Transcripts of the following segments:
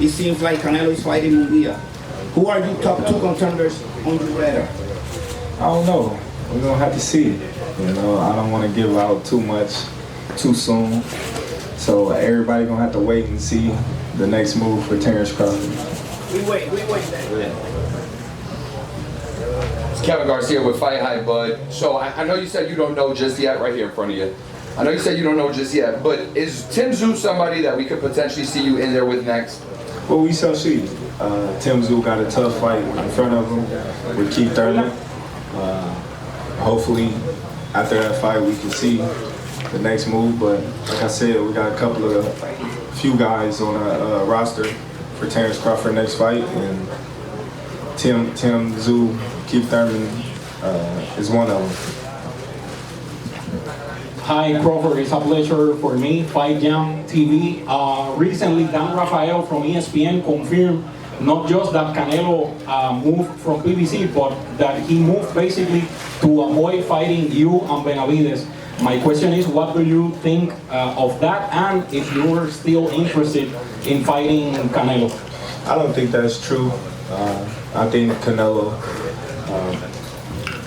it seems like Canelo is fighting Munguia. Who are your top 2 contenders on your radar? I don't know. We're gonna have to see. You know, I don't want to give out too much too soon. So everybody gonna have to wait and see the next move for Terence Crawford. We wait. It's Kevin Garcia with Fight Hype, bud. So I know you said you don't know just yet, right here in front of you. I know you said you don't know just yet, but is Tim Tszyu somebody that we could potentially see you in there with next? Well, we shall see. Tim Tszyu got a tough fight in front of him with Keith Thurman. Hopefully, after that fight, we can see the next move. But like I said, we got a few guys on our roster for Terence Crawford next fight, and Tim Tszyu, Keith Thurman is one of them. Hi Crawford, it's a pleasure for me, Fight Jam TV. Recently, Dan Rafael from ESPN confirmed not just that Canelo moved from PBC, but that he moved basically to avoid fighting you and Benavides. My question is, what do you think of that, and if you're still interested in fighting Canelo? I don't think that's true. I think Canelo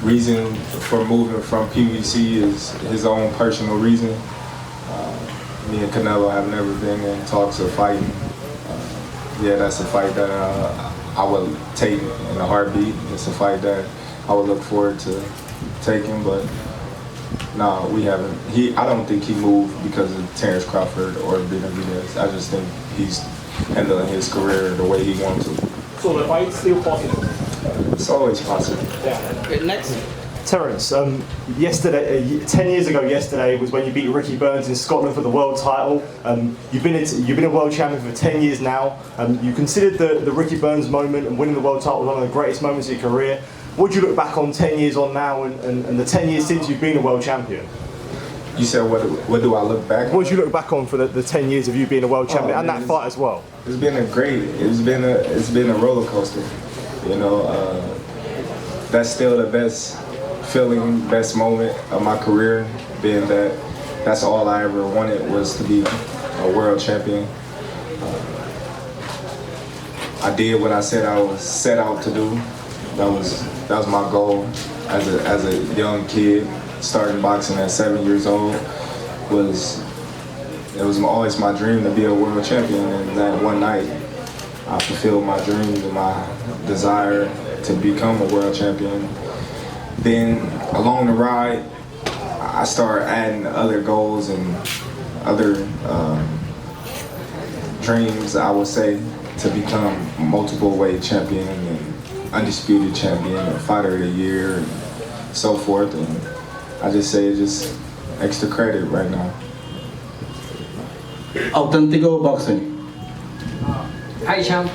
reason for moving from PBC is his own personal reason. Me and Canelo have never been in talks of fighting. Yeah, that's a fight that I would take in a heartbeat. It's a fight that I would look forward to taking, but no, we haven't. I don't think he moved because of Terence Crawford or Benavides. I just think he's handling his career the way he wants to. So the fight's still possible? It's always possible. Yeah. Next. Terence, yesterday, 10 years ago yesterday was when you beat Ricky Burns in Scotland for the world title. You've been a world champion for 10 years now. You considered the Ricky Burns moment and winning the world title one of the greatest moments of your career. What do you look back on 10 years on now and the 10 years since you've been a world champion? You said what do I look back on? What do you look back on for the 10 years of you being a world champion and that fight as well? It's been a roller coaster. You know, that's still the best feeling, best moment of my career, being that that's all I ever wanted was to be a world champion. I did what I said I was set out to do. That was my goal as a young kid, starting boxing at 7 years old. It was always my dream to be a world champion, and that one night I fulfilled my dreams and my desire to become a world champion. Then along the ride, I started adding other goals and other dreams, I would say, to become multiple weight champion and undisputed champion and fighter of the year and so forth. And I just say it's just extra credit right now. Auténtico Boxing. Hi champ,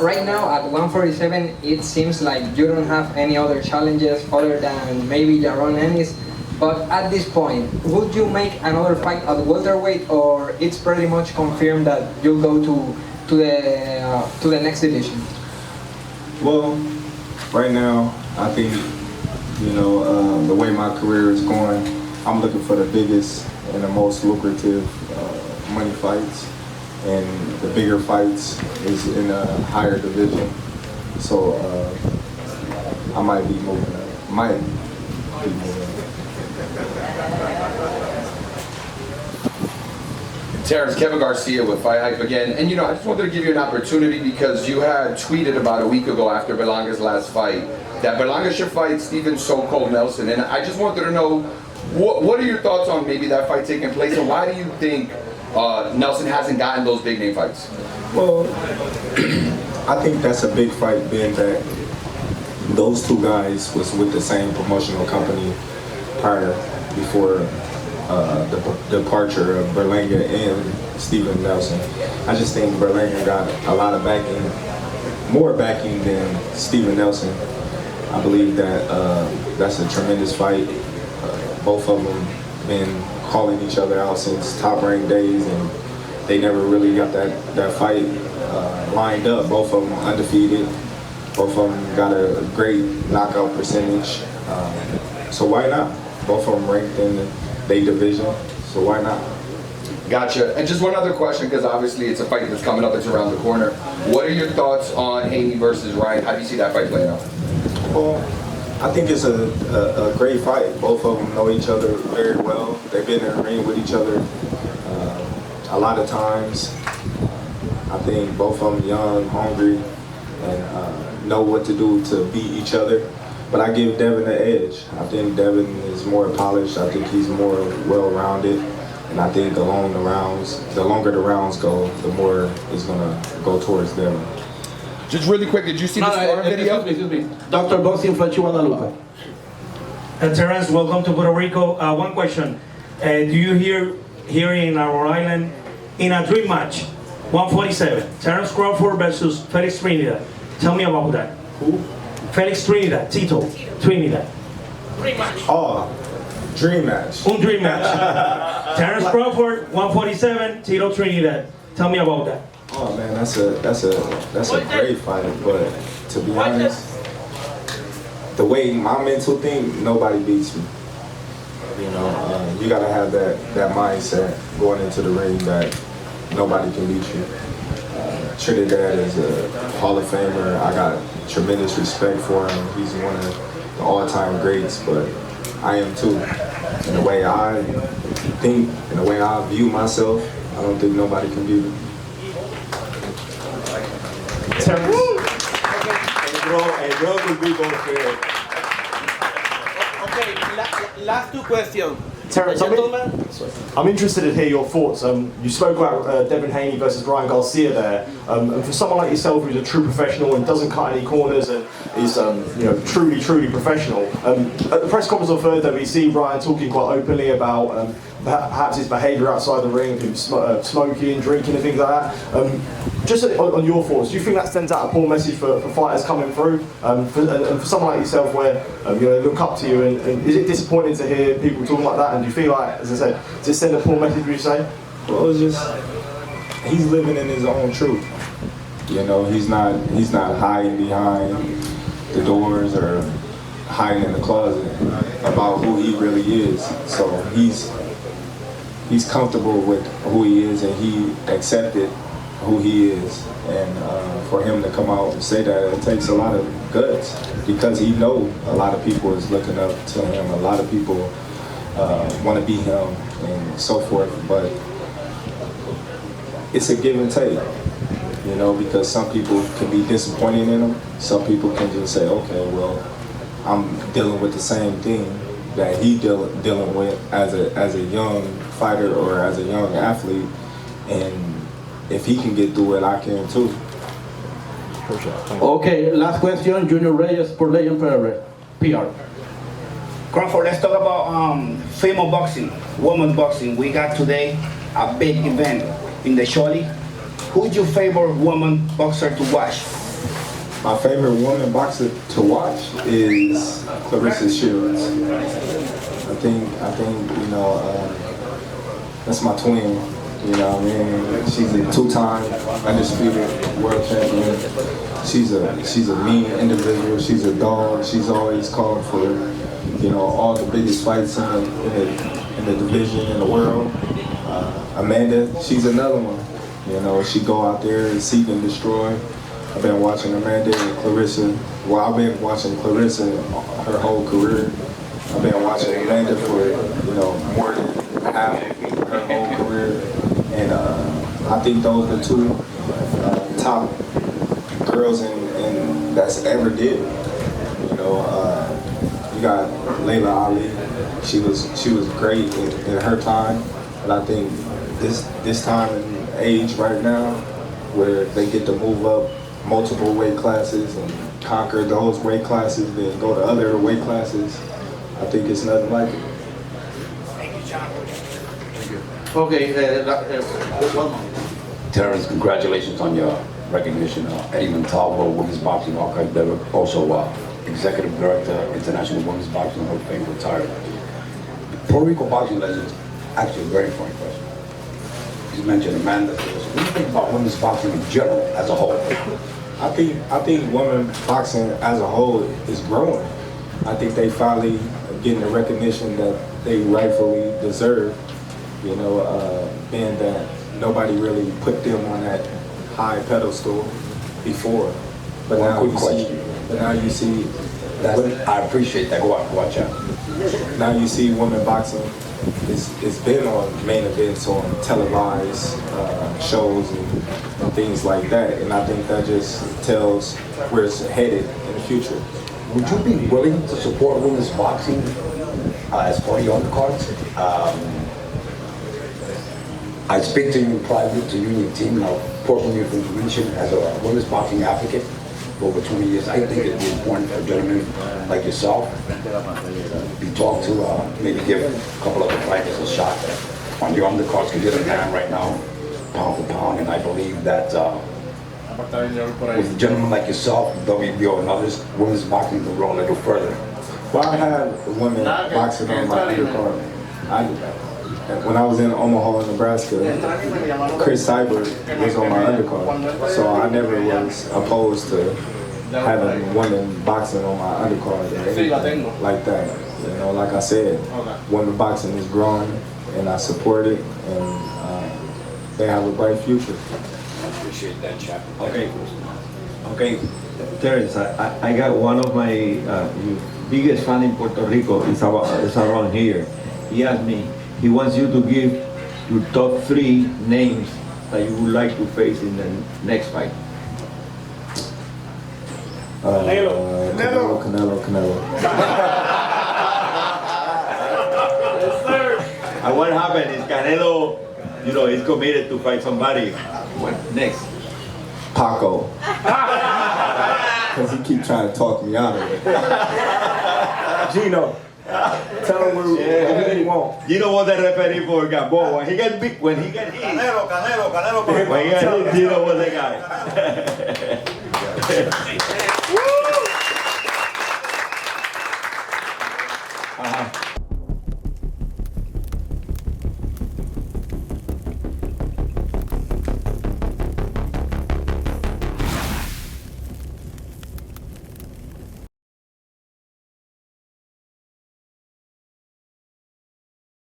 right now at 147 it seems like you don't have any other challenges other than maybe Yaron Ennis, but at this point, would you make another fight at welterweight, or it's pretty much confirmed that you'll go to the next division? Well, right now I think, you know, the way my career is going, I'm looking for the biggest and the most lucrative money fights. And the bigger fights is in a higher division, so I might be moving up. Terence, Kevin Garcia with Fight Hype again, and you know, I just wanted to give you an opportunity because you had tweeted about a week ago after Berlanga's last fight that Berlanga should fight Steven So-Called Nelson, and I just wanted to know what are your thoughts on maybe that fight taking place, and why do you think Nelson hasn't gotten those big name fights? Well, I think that's a big fight, being that those two guys was with the same promotional company before the departure of Berlanga and Steven Nelson. I just think Berlanga got a lot of backing, more backing than Steven Nelson. I believe that that's a tremendous fight. Both of them been calling each other out since top rank days, and they never really got that fight lined up. Both of them undefeated. Both of them got a great knockout percentage. So why not? Both of them ranked in their division, so why not? Gotcha. And just one other question, because obviously it's a fight that's coming up, it's around the corner. What are your thoughts on Haney versus Ryan? How do you see that fight playing out? Well, I think it's a great fight. Both of them know each other very well. They've been in the ring with each other a lot of times. I think both of them young, hungry, and know what to do to beat each other. But I give Devin the edge. I think Devin is more polished. I think he's more well-rounded. And I think along the rounds, the longer the rounds go, the more it's gonna go towards Devin. Just really quick, did you see the sparring video? Excuse me. Dr. Boxing from Guadalupe. Terence, welcome to Puerto Rico. One question. Do you here in Rhode Island, in a dream match, 147, Terence Crawford versus Felix Trinidad. Tell me about that. Who? Felix Trinidad, Tito Trinidad. Oh, dream match. Un dream match. Terence Crawford, 147, Tito Trinidad. Tell me about that. Oh man, that's a great fight. But to be honest, the way my mental thing, nobody beats me. You know, you gotta have that mindset going into the ring that nobody can beat you. Trinidad is a Hall of Famer. I got tremendous respect for him. He's one of the all-time greats, but I am too. In the way I think, in the way I view myself, I don't think nobody can beat me. Terence, Okay, last two questions. Terence, I'm interested to hear your thoughts. You spoke about Devin Haney versus Ryan Garcia there. And for someone like yourself who's a true professional and doesn't cut any corners and is truly professional, at the press conference on Thursday we see Ryan talking quite openly about perhaps his behaviour outside the ring, him smoking, drinking and things like that. Just on your thoughts, do you think that sends out a poor message for fighters coming through? And for someone like yourself where they look up to you, and is it disappointing to hear people talking like that? And do you feel like, as I said, does it send a poor message, would you say? Well, it's just, he's living in his own truth. You know, he's not hiding behind the doors or hiding in the closet about who he really is. So he's comfortable with who he is, and he accepted who he is. And for him to come out and say that, it takes a lot of guts, because he knows a lot of people is looking up to him. A lot of people want to be him and so forth. But it's a give and take, you know, because some people can be disappointed in him. Some people can just say, okay, well, I'm dealing with the same thing that he dealing with as a young fighter or as a young athlete, and if he can get through it, I can too. Okay, last question. Junior Reyes for Legend PR. Crawford, let's talk about female boxing, women's boxing. We got today a big event in the Shorty. Who's your favorite woman boxer to watch? My favorite woman boxer to watch is Clarissa Shields. I think you know, that's my twin. You know what I mean? She's a two-time undisputed world champion. She's a mean individual. She's a dog. She's always calling for, you know, all the biggest fights in the division in the world. Amanda, she's another one. You know, she go out there and seek and destroy. I've been watching Amanda and Clarissa. Well, I've been watching Clarissa her whole career. I've been watching Amanda for, you know, more than half of her whole career. And I think those are the two top girls in that's ever did. You know, you got Layla Ali. She was great in her time, but I think this time and age right now, where they get to move up multiple weight classes and conquer those weight classes, then go to other weight classes, I think it's nothing like it. Thank you, John. Okay, Terence, congratulations on your recognition. Eamon Talbot, Women's Boxing Archive, also Executive Director, International Women's Boxing Hall of Fame, retired. Puerto Rico boxing legends, actually a very important question. You mentioned Amanda. What do you think about women's boxing in general, as a whole? I think women boxing as a whole is growing. I think they finally getting the recognition that they rightfully deserve. You know, being that nobody really put them on that high pedestal before. But now Good you question. see. But now you see. I appreciate that. Go on, watch out. Now you see women boxing. It's been on main events, on televised shows and things like that, and I think that just tells where it's headed in the future. Would you be willing to support women's boxing as part of your undercards? I speak to you in private, to you and your team, and I'll personally your information as a women's boxing advocate for over 20 years. I think it'd be important for a gentleman like yourself be talked to, maybe give a couple other fighters a shot on your undercards, because you're the man right now, pound for pound, and I believe that with a gentleman like yourself, WBO and others, women's boxing will grow a little further. Well, I had women boxing on my undercard. When I was in Omaha, Nebraska, Chris Seibert was on my undercard, so I never was opposed to having women boxing on my undercard or anything like that. You know, like I said, women boxing is growing, and I support it, and they have a bright future. I appreciate that, chap. Okay, Terence, I got one of my biggest fan in Puerto Rico is around here. He asked me, he wants you to give your top 3 names that you would like to face in the next fight. Canelo. And what happened is Canelo, you know, is committed to fight somebody. What next? Paco. Because he keep trying to talk me out of it. Gino. Tell him what he want. You know what the referee for Gamboa, when he get big, when he get hit. Canelo. When he get hit, you know what the guy.